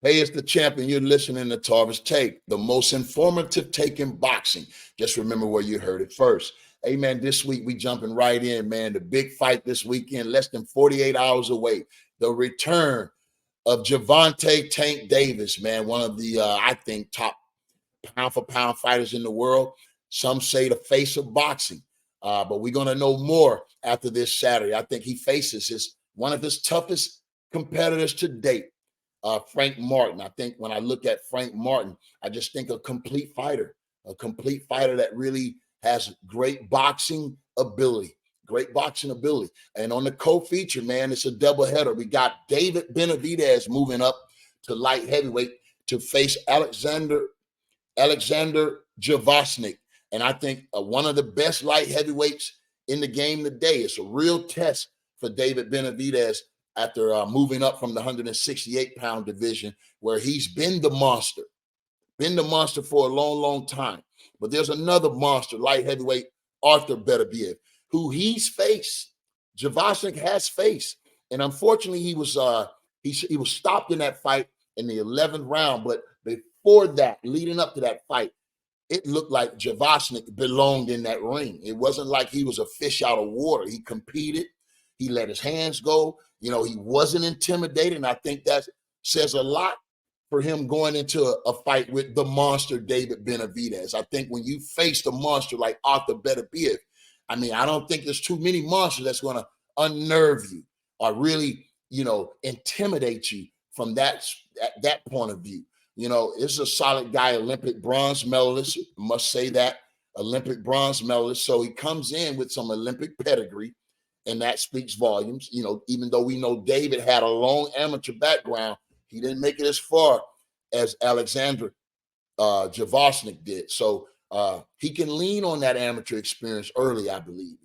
Hey, it's the champion. You're listening to Tarvis Take, the most informative take in boxing. Just remember where you heard it first. Hey, man, this week we jumping right in, man. The big fight this weekend, less than 48 hours away. The return of Gervonta Tank Davis, man, one of the, I think, top pound for pound fighters in the world. Some say the face of boxing. But we're going to know more after this Saturday. I think he faces one of his toughest competitors to date. Frank Martin. I think when I look at Frank Martin, I just think a complete fighter that really has great boxing ability. Great boxing ability. And on the co-feature, man, it's a doubleheader. We got David Benavidez moving up to light heavyweight to face Oleksandr Gvozdyk. And I think one of the best light heavyweights in the game today. It's a real test for David Benavidez after moving up from the 168-pound division, where he's been the monster for a long, long time. But there's another monster, light heavyweight, Arthur Beterbiev, who he's faced. Gvozdyk has faced. And unfortunately, he was stopped in that fight in the 11th round. But before that, leading up to that fight, it looked like Gvozdyk belonged in that ring. It wasn't like he was a fish out of water. He competed. He let his hands go. You know, he wasn't intimidated. And I think that says a lot for him going into a fight with the monster David Benavidez. I think when you face the monster like Arthur Beterbiev, I mean, I don't think there's too many monsters that's going to unnerve you or really, intimidate you from that point of view. This is a solid guy, Olympic bronze medalist, must say that, Olympic bronze medalist. So he comes in with some Olympic pedigree, and that speaks volumes. Even though we know David had a long amateur background, he didn't make it as far as Oleksandr Gvozdyk did. So he can lean on that amateur experience early, I believe,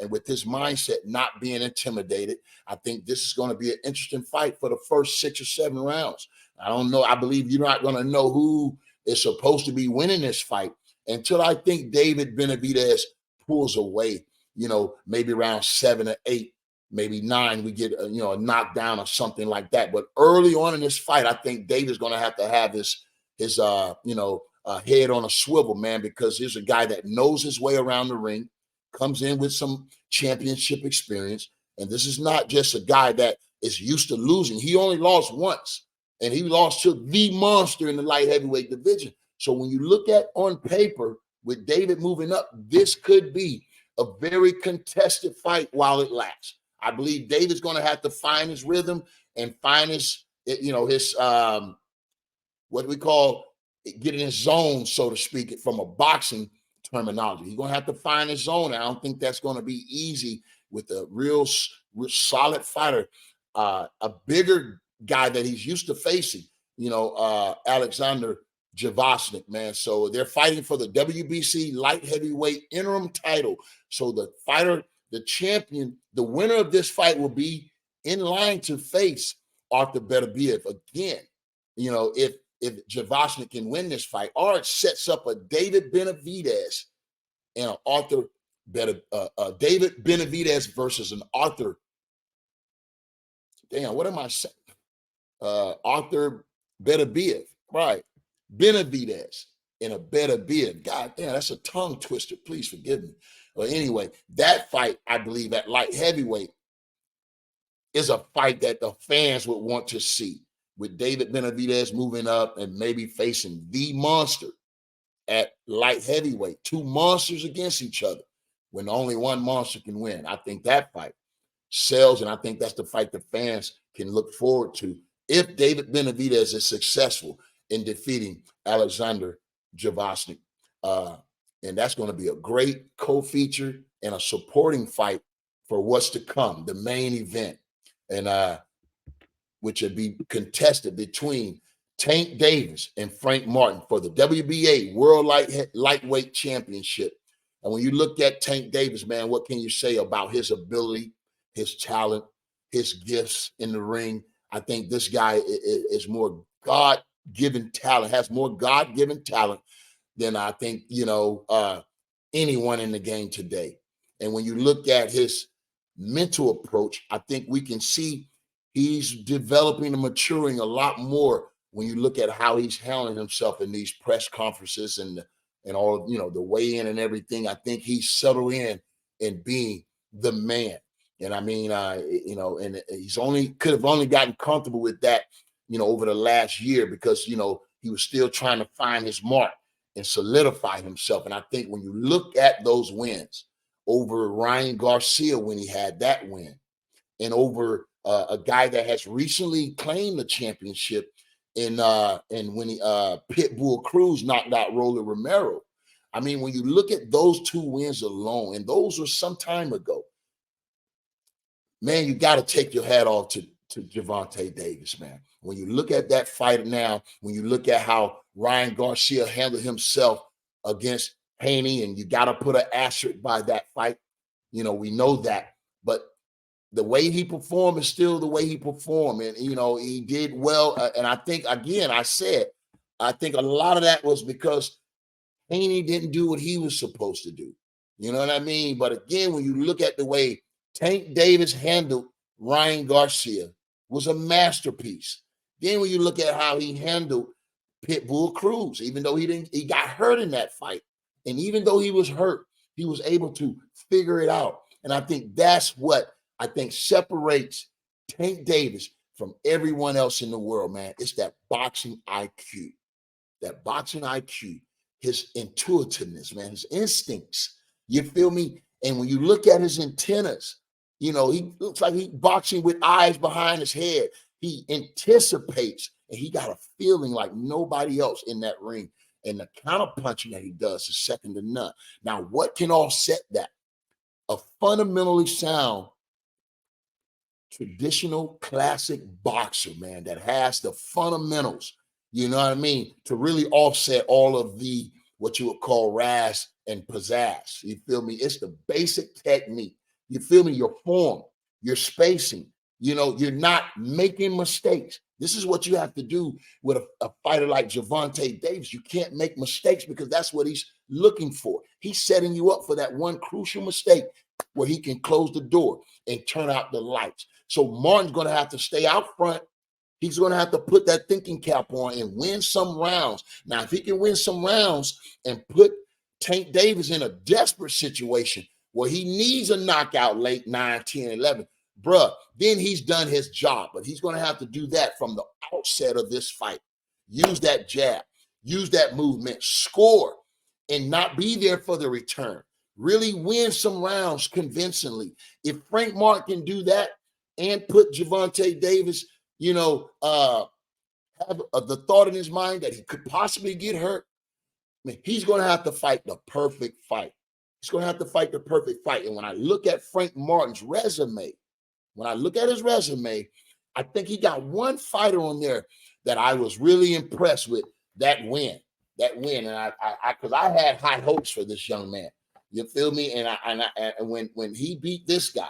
and with his mindset not being intimidated, I think this is going to be an interesting fight for the first 6 or 7 rounds. I don't know. I believe you're not going to know who is supposed to be winning this fight until I think David Benavidez pulls away, maybe around 7 or 8, maybe 9, we get a knockdown or something like that. But early on in this fight, I think David's going to have his head on a swivel, man, because here's a guy that knows his way around the ring, comes in with some championship experience. And this is not just a guy that is used to losing. He only lost once, and he lost to the monster in the light heavyweight division. So when you look at on paper with David moving up, this could be a very contested fight while it lasts. I believe David's going to have to find his rhythm and find his what we call getting his zone, so to speak, from a boxing terminology. He's going to have to find his zone. I don't think that's going to be easy with a real solid fighter, a bigger guy that he's used to facing, Oleksandr Gvozdyk, man. So they're fighting for the WBC light heavyweight interim title. So the fighter, the champion, the winner of this fight will be in line to face Arthur Beterbiev again. If Gvozdyk can win this fight, or it sets up a David Benavidez and an David Benavidez versus an Arthur. Damn, what am I saying? Arthur Beterbiev, right? Benavidez and a Beterbiev. God damn, that's a tongue twister. Please forgive me. But anyway, that fight, I believe, at light heavyweight is a fight that the fans would want to see, with David Benavidez moving up and maybe facing the monster at light heavyweight. 2 monsters against each other when only one monster can win. I think that fight sells, and I think that's the fight the fans can look forward to if David Benavidez is successful in defeating Oleksandr Gvozdyk. And that's going to be a great co-feature and a supporting fight for what's to come, the main event. And which would be contested between Tank Davis and Frank Martin for the WBA World Lightweight Championship. And when you look at Tank Davis, man, what can you say about his ability, his talent, his gifts in the ring? I think this guy is more God-given talent, has more God-given talent than I think, anyone in the game today. And when you look at his mental approach, I think we can see He's developing and maturing a lot more when you look at how he's handling himself in these press conferences and all, the weigh in and everything. I think he's settled in being the man. And I mean, and he's could have only gotten comfortable with that, over the last year because, he was still trying to find his mark and solidify himself. And I think when you look at those wins over Ryan Garcia, when he had that win, and over a guy that has recently claimed the championship and when he Pitbull Cruz knocked out Rolly Romero. I mean, when you look at those two wins alone, and those were some time ago, man, you got to take your hat off to Gervonta Davis, man. When you look at that fight now, when you look at how Ryan Garcia handled himself against Haney, and you got to put an asterisk by that fight, we know that. But the way he performed is still the way he performed. And, he did well. And I think, again, I think a lot of that was because Haney didn't do what he was supposed to do. You know what I mean? But again, when you look at the way Tank Davis handled Ryan Garcia, was a masterpiece. Then when you look at how he handled Pitbull Cruz, even though he got hurt in that fight. And even though he was hurt, he was able to figure it out. And I think that's what I think separates Tank Davis from everyone else in the world, man. It's that boxing IQ. That boxing IQ, his intuitiveness, man, his instincts. You feel me? And when you look at his antennas, he looks like he's boxing with eyes behind his head. He anticipates, and he got a feeling like nobody else in that ring. And the counter punching that he does is second to none. Now, what can offset that? A fundamentally sound, traditional, classic boxer, man, that has the fundamentals, you know what I mean, to really offset all of the, what you would call razz and pizzazz. You feel me? It's the basic technique. You feel me? Your form, your spacing. You're not making mistakes. This is what you have to do with a fighter like Gervonta Davis. You can't make mistakes because that's what he's looking for. He's setting you up for that one crucial mistake where he can close the door and turn out the lights. So Martin's going to have to stay out front. He's going to have to put that thinking cap on and win some rounds. Now, if he can win some rounds and put Tank Davis in a desperate situation where he needs a knockout late 9, 10, 11, bruh, then he's done his job. But he's going to have to do that from the outset of this fight. Use that jab, use that movement, score, and not be there for the return. Really win some rounds convincingly. If Frank Martin can do that and put Gervonta Davis, have the thought in his mind that he could possibly get hurt, he's going to have to fight the perfect fight. He's going to have to fight the perfect fight. And when I look at Frank Martin's resume, I think he got one fighter on there that I was really impressed with, that win. And because I had high hopes for this young man. You feel me? And when he beat this guy,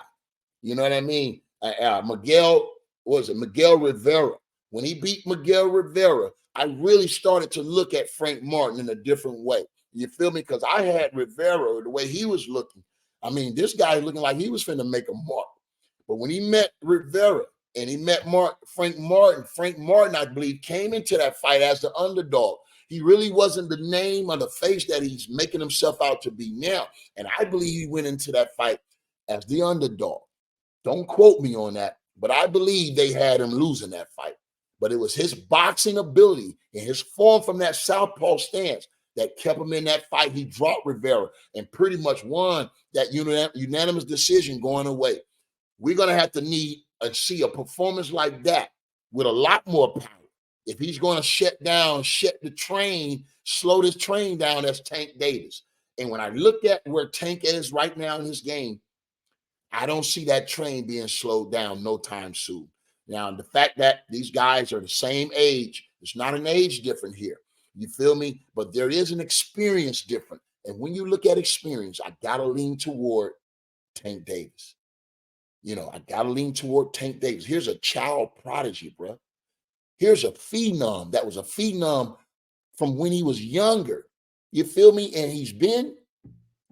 you know what I mean? Miguel Rivera. When he beat Miguel Rivera, I really started to look at Frank Martin in a different way. You feel me? Because I had Rivera, the way he was looking. I mean, this guy looking like he was finna make a mark. But when he met Rivera and he met Frank Martin, I believe, came into that fight as the underdog. He really wasn't the name or the face that he's making himself out to be now. And I believe he went into that fight as the underdog. Don't quote me on that, but I believe they had him losing that fight. But it was his boxing ability and his form from that southpaw stance that kept him in that fight. He dropped Rivera and pretty much won that unanimous decision going away. We're going to have to need and see a performance like that with a lot more power. If he's going to shut the train, slow this train down, as Tank Davis. And when I look at where Tank is right now in his game, I don't see that train being slowed down no time soon. Now, the fact that these guys are the same age, it's not an age difference here. You feel me? But there is an experience difference. And when you look at experience, I got to lean toward Tank Davis. I got to lean toward Tank Davis. Here's a child prodigy, bro. Here's a phenom that was a phenom from when he was younger. You feel me? And he's been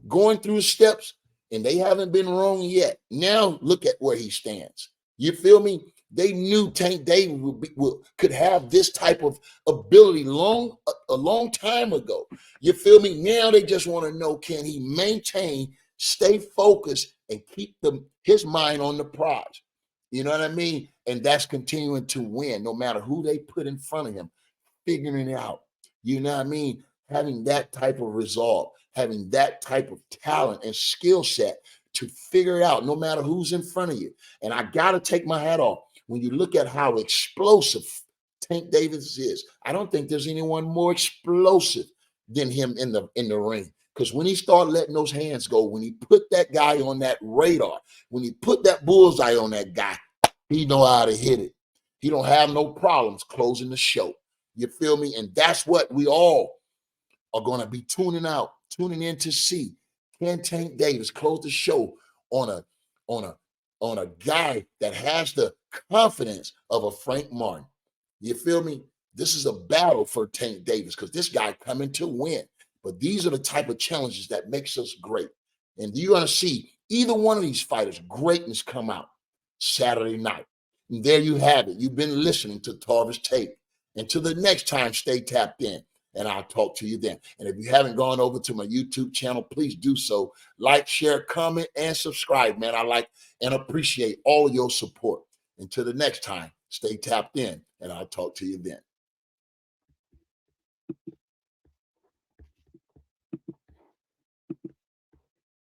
going through steps, and they haven't been wrong yet. Now look at where he stands. You feel me? They knew Tank Davis could have this type of ability a long time ago. You feel me? Now they just want to know, can he maintain, stay focused, and keep his mind on the prize? You know what I mean? And that's continuing to win, no matter who they put in front of him, figuring it out. You know what I mean? Having that type of resolve, having that type of talent and skill set to figure it out, no matter who's in front of you. And I got to take my hat off when you look at how explosive Tank Davis is. I don't think there's anyone more explosive than him in the ring. Because when he started letting those hands go, when he put that guy on that radar, when he put that bullseye on that guy, he know how to hit it. He don't have no problems closing the show. You feel me? And that's what we all are going to be tuning in to see. Can Tank Davis close the show on a guy that has the confidence of a Frank Martin? You feel me? This is a battle for Tank Davis because this guy coming to win. But these are the type of challenges that makes us great. And you're going to see either one of these fighters' greatness come out Saturday night. And there you have it. You've been listening to Tarver's Tape. Until the next time, stay tapped in, and I'll talk to you then. And if you haven't gone over to my YouTube channel, please do so. Like, share, comment, and subscribe, man. I like and appreciate all of your support. Until the next time, stay tapped in, and I'll talk to you then.